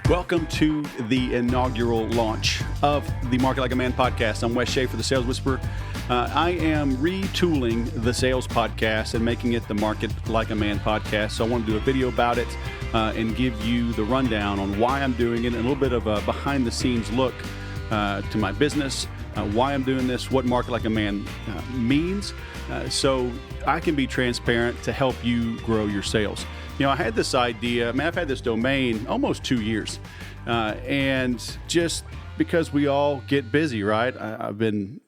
Welcome to the inaugural launch of the Market Like a Man podcast. I'm Wes Schaeffer, the Sales Whisperer. I am retooling the sales podcast and making it the Market Like a Man podcast. So I want to do a video about it and give you the rundown on why I'm doing it and a little bit of a behind-the-scenes look to my business, why I'm doing this, what Market Like a Man means, so I can be transparent to help you grow your sales. You know, I had this idea, I've had this domain almost 2 years, and just because we all get busy, right? I've been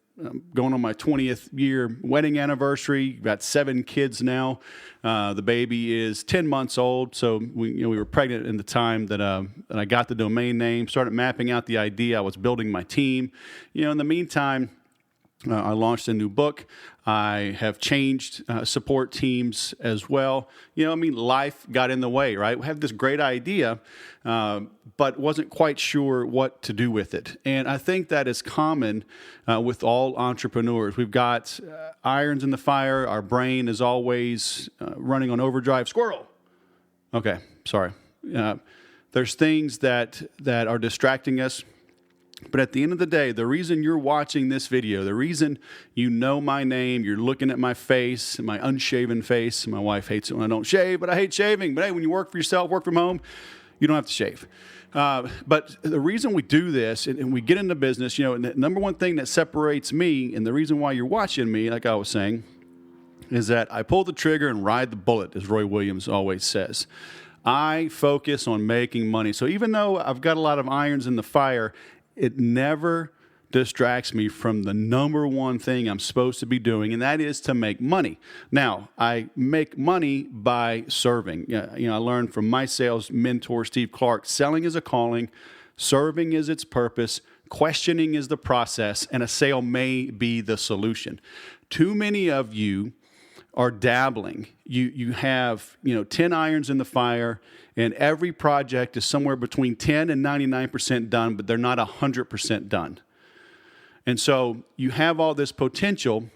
going on my 20th year wedding anniversary, got 7 kids now. The baby is 10 months old, so we were pregnant in the time that I got the domain name, started mapping out the idea. I was building my team. You know, in the meantime, I launched a new book. I have changed support teams as well. You know, I mean, life got in the way, right? We have this great idea, but wasn't quite sure what to do with it. And I think that is common with all entrepreneurs. We've got irons in the fire. Our brain is always running on overdrive. Squirrel. Okay, sorry. There's things that are distracting us. But at the end of the day, the reason you're watching this video, the reason you know my name, you're looking at my face, my unshaven face. My wife hates it when I don't shave, but I hate shaving. But hey, when you work for yourself, work from home, you don't have to shave. But the reason we do this and we get into business, you know, and the number one thing that separates me and the reason why you're watching me, like I was saying, is that I pull the trigger and ride the bullet, as Roy Williams always says. I focus on making money. So even though I've got a lot of irons in the fire, it never distracts me from the number one thing I'm supposed to be doing, and that is to make money. Now, I make money by serving. You know, I learned from my sales mentor, Steve Clark, selling is a calling, serving is its purpose, questioning is the process, and a sale may be the solution. Too many of you are dabbling. You have, 10 irons in the fire, and every project is somewhere between 10 and 99% done, but they're not 100% done. And so you have all this potential,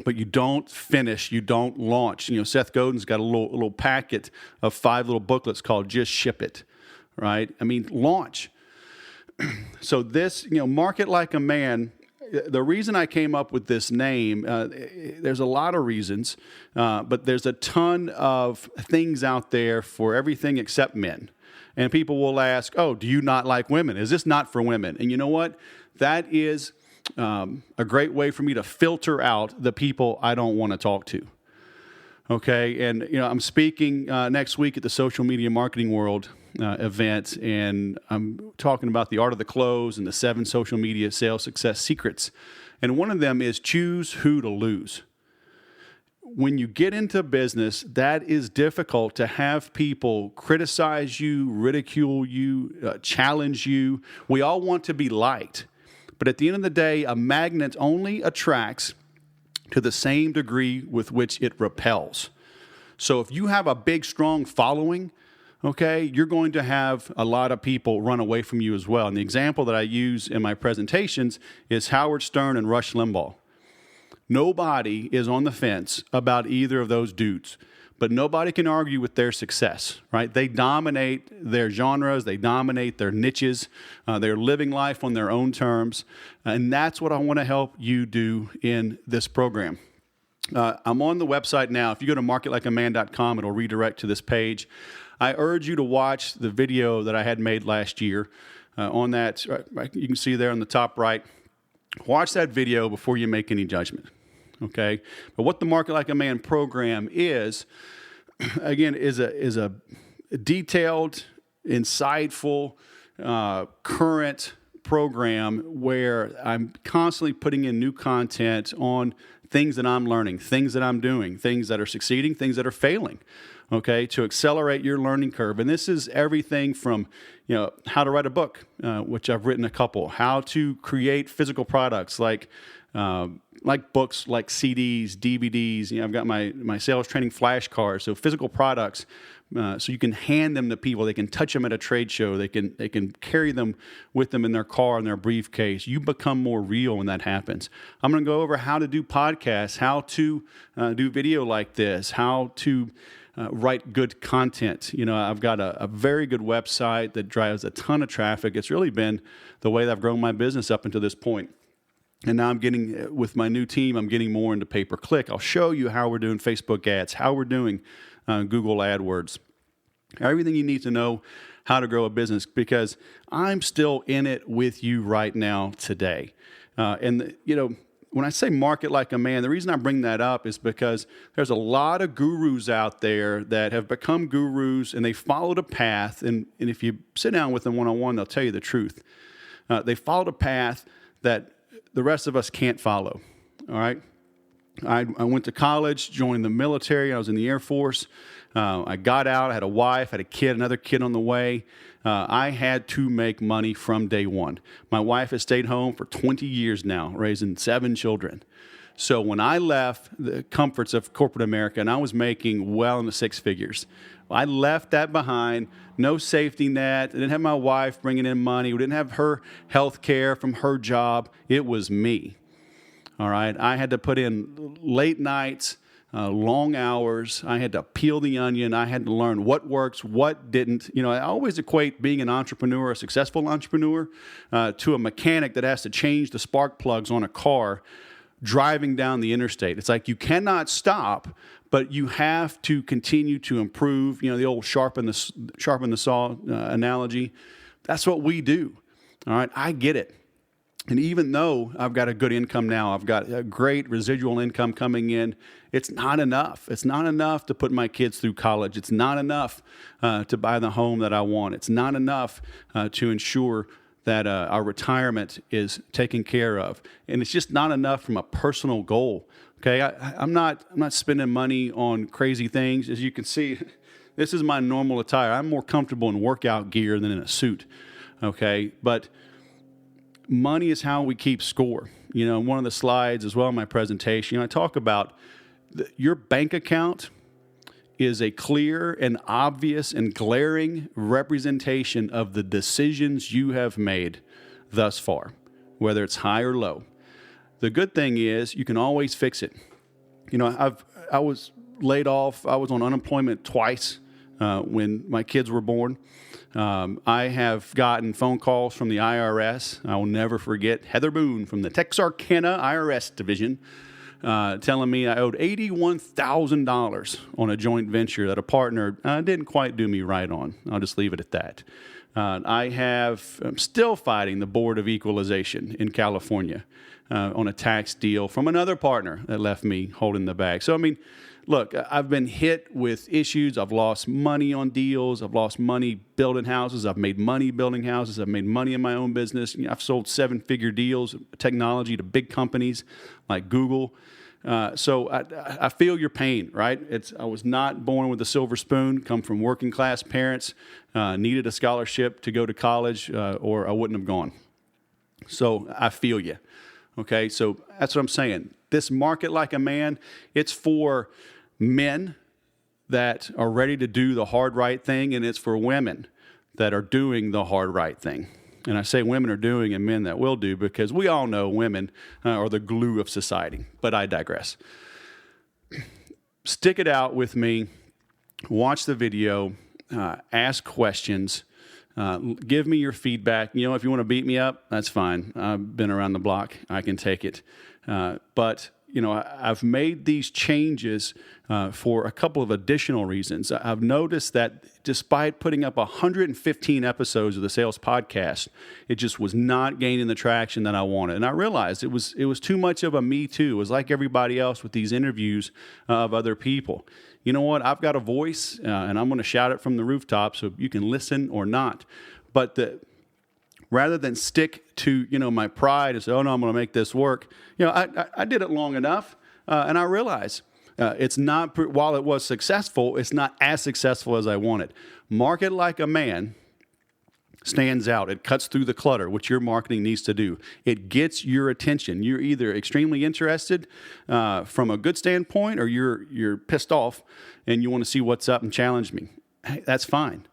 but you don't finish, you don't launch. You know, Seth Godin's got a little packet of 5 little booklets called Just Ship It, right? I mean, launch. So this, Market Like a Man, the reason I came up with this name, there's a lot of reasons, but there's a ton of things out there for everything except men. And people will ask, oh, do you not like women? Is this not for women? And you know what? That is a great way for me to filter out the people I don't want to talk to. Okay, and I'm speaking next week at the Social Media Marketing World event, and I'm talking about the art of the close and the 7 social media sales success secrets. And one of them is choose who to lose. When you get into business, that is difficult to have people criticize you, ridicule you, challenge you. We all want to be liked. But at the end of the day, a magnet only attracts to the same degree with which it repels. So if you have a big, strong following, okay, you're going to have a lot of people run away from you as well. And the example that I use in my presentations is Howard Stern and Rush Limbaugh. Nobody is on the fence about either of those dudes, but nobody can argue with their success, right? They dominate their genres, they dominate their niches, they're living life on their own terms, and that's what I want to help you do in this program. I'm on the website now. If you go to marketlikeaman.com, it'll redirect to this page. I urge you to watch the video that I had made last year. On that, you can see there on the top right. Watch that video before you make any judgment, okay? But what the Market Like a Man program is, again, is a detailed, insightful, current program where I'm constantly putting in new content on things that I'm learning, things that I'm doing, things that are succeeding, things that are failing, okay, to accelerate your learning curve. And this is everything from, how to write a book, which I've written a couple, how to create physical products like books, like CDs, DVDs. I've got my sales training flashcards, so physical products, so you can hand them to people. They can touch them at a trade show. They can carry them with them in their car, in their briefcase. You become more real when that happens. I'm going to go over how to do podcasts, how to do video like this, how to write good content. I've got a very good website that drives a ton of traffic. It's really been the way that I've grown my business up until this point. And now I'm getting, with my new team, I'm getting more into pay-per-click. I'll show you how we're doing Facebook ads, how we're doing Google AdWords, everything you need to know how to grow a business, because I'm still in it with you right now today. When I say market like a man, the reason I bring that up is because there's a lot of gurus out there that have become gurus, and they followed a path. And if you sit down with them one-on-one, they'll tell you the truth. They followed a path that the rest of us can't follow. All right. I went to college, joined the military. I was in the Air Force. I got out. I had a wife, had a kid, another kid on the way. I had to make money from day one. My wife has stayed home for 20 years now, raising 7 children. So when I left the comforts of corporate America, and I was making well into 6 figures, I left that behind. No safety net. I didn't have my wife bringing in money. We didn't have her health care from her job. It was me. All right. I had to put in late nights, long hours. I had to peel the onion. I had to learn what works, what didn't. I always equate being an entrepreneur, a successful entrepreneur, to a mechanic that has to change the spark plugs on a car driving down the interstate. It's like you cannot stop, but you have to continue to improve. The old sharpen the saw analogy. That's what we do. All right. I get it. And even though I've got a good income now, I've got a great residual income coming in, it's not enough. It's not enough to put my kids through college. It's not enough to buy the home that I want. It's not enough to ensure that our retirement is taken care of. And it's just not enough from a personal goal. Okay, I'm not spending money on crazy things. As you can see, this is my normal attire. I'm more comfortable in workout gear than in a suit. Okay, but money is how we keep score. One of the slides as well in my presentation, I talk about your bank account is a clear and obvious and glaring representation of the decisions you have made thus far, whether it's high or low. The good thing is you can always fix it. I was laid off. I was on unemployment twice when my kids were born. I have gotten phone calls from the IRS. I will never forget Heather Boone from the Texarkana IRS division telling me I owed $81,000 on a joint venture that a partner didn't quite do me right on. I'll just leave it at that. I'm still fighting the Board of Equalization in California on a tax deal from another partner that left me holding the bag. So, look, I've been hit with issues. I've lost money on deals. I've lost money building houses. I've made money building houses. I've made money in my own business. I've sold 7-figure deals, technology to big companies like Google. So I feel your pain, right? I was not born with a silver spoon, come from working class parents, needed a scholarship to go to college, or I wouldn't have gone. So I feel you. Okay, so that's what I'm saying. This market like a man, it's for men that are ready to do the hard right thing, and it's for women that are doing the hard right thing. And I say women are doing and men that will do because we all know women are the glue of society. But I digress. Stick it out with me. Watch the video. Ask questions. Give me your feedback. If you want to beat me up, that's fine. I've been around the block. I can take it. But I've made these changes for a couple of additional reasons. I've noticed that despite putting up 115 episodes of the Sales Podcast, it just was not gaining the traction that I wanted. And I realized it was too much of a me too. It was like everybody else with these interviews of other people. You know what? I've got a voice, and I'm going to shout it from the rooftop so you can listen or not. But rather than stick to, my pride and say, oh, no, I'm going to make this work, I did it long enough, and I realized it's not, while it was successful, it's not as successful as I wanted. Market like a man stands out. It cuts through the clutter, which your marketing needs to do. It gets your attention. You're either extremely interested from a good standpoint, or you're pissed off and you want to see what's up and challenge me. Hey, that's fine.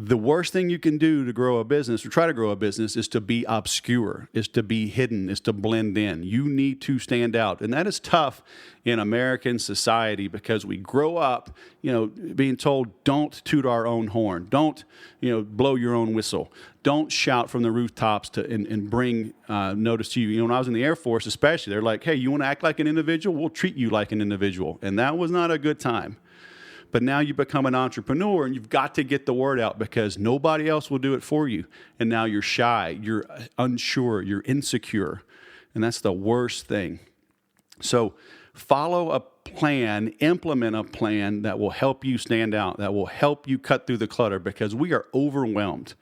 the worst thing you can do to grow a business or try to grow a business is to be obscure, is to be hidden, is to blend in. You need to stand out. And that is tough in American society because we grow up, being told, don't toot our own horn. Don't, blow your own whistle. Don't shout from the rooftops and bring notice to you. When I was in the Air Force especially, they're like, hey, you want to act like an individual? We'll treat you like an individual. And that was not a good time. But now you become an entrepreneur and you've got to get the word out because nobody else will do it for you. And now you're shy, you're unsure, you're insecure. And that's the worst thing. So follow a plan, implement a plan that will help you stand out, that will help you cut through the clutter because we are overwhelmed.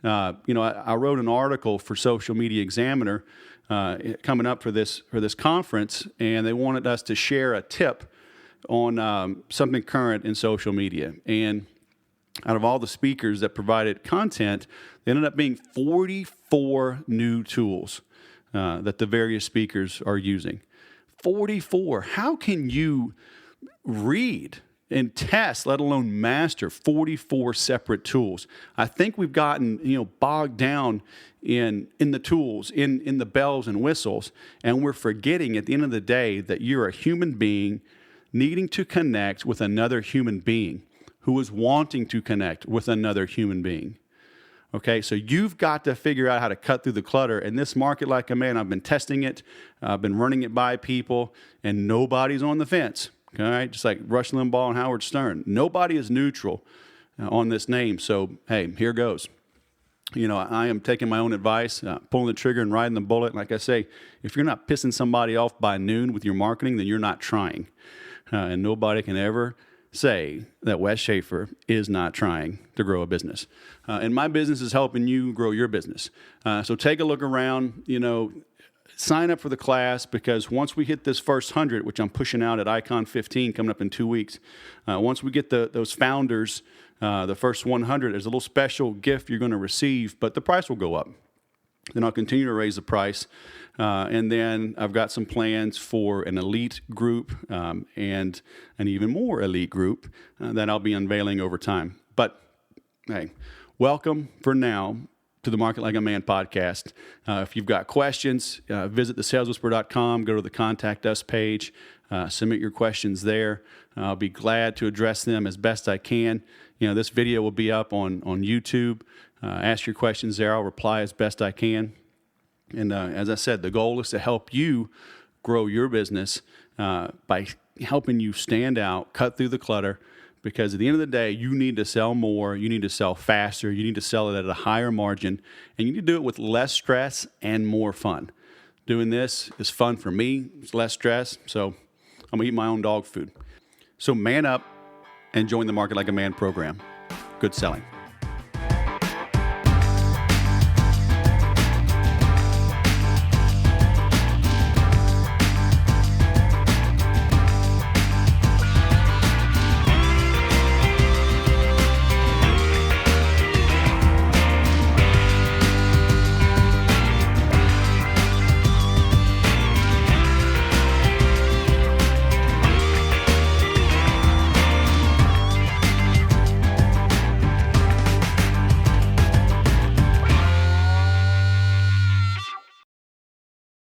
I wrote an article for Social Media Examiner coming up for this conference, and they wanted us to share a tip on something current in social media. And out of all the speakers that provided content, there ended up being 44 new tools that the various speakers are using. 44. How can you read and test, let alone master 44 separate tools? I think we've gotten bogged down in the tools, in the bells and whistles, and we're forgetting at the end of the day that you're a human being needing to connect with another human being who is wanting to connect with another human being. Okay, so you've got to figure out how to cut through the clutter. And this market like a man, I've been testing it, I've been running it by people, and nobody's on the fence. All right, just like Rush Limbaugh and Howard Stern. Nobody is neutral on this name. So, hey, here goes. I am taking my own advice, pulling the trigger and riding the bullet. Like I say, if you're not pissing somebody off by noon with your marketing, then you're not trying. And nobody can ever say that Wes Schaeffer is not trying to grow a business. And my business is helping you grow your business. So take a look around, sign up for the class because once we hit this first 100, which I'm pushing out at Icon 15 coming up in 2 weeks, once we get those founders, the first 100, there's a little special gift you're going to receive, but the price will go up. Then I'll continue to raise the price. And then I've got some plans for an elite group and an even more elite group that I'll be unveiling over time. But, hey, welcome for now to the Market Like a Man podcast. If you've got questions, visit thesaleswhisperer.com, go to the Contact Us page, submit your questions there. I'll be glad to address them as best I can. This video will be up on YouTube. Ask your questions there. I'll reply as best I can. And as I said, the goal is to help you grow your business by helping you stand out, cut through the clutter, because at the end of the day, you need to sell more, you need to sell faster, you need to sell it at a higher margin, and you need to do it with less stress and more fun. Doing this is fun for me, it's less stress, so I'm going to eat my own dog food. So man up and join the Market Like a Man program. Good selling.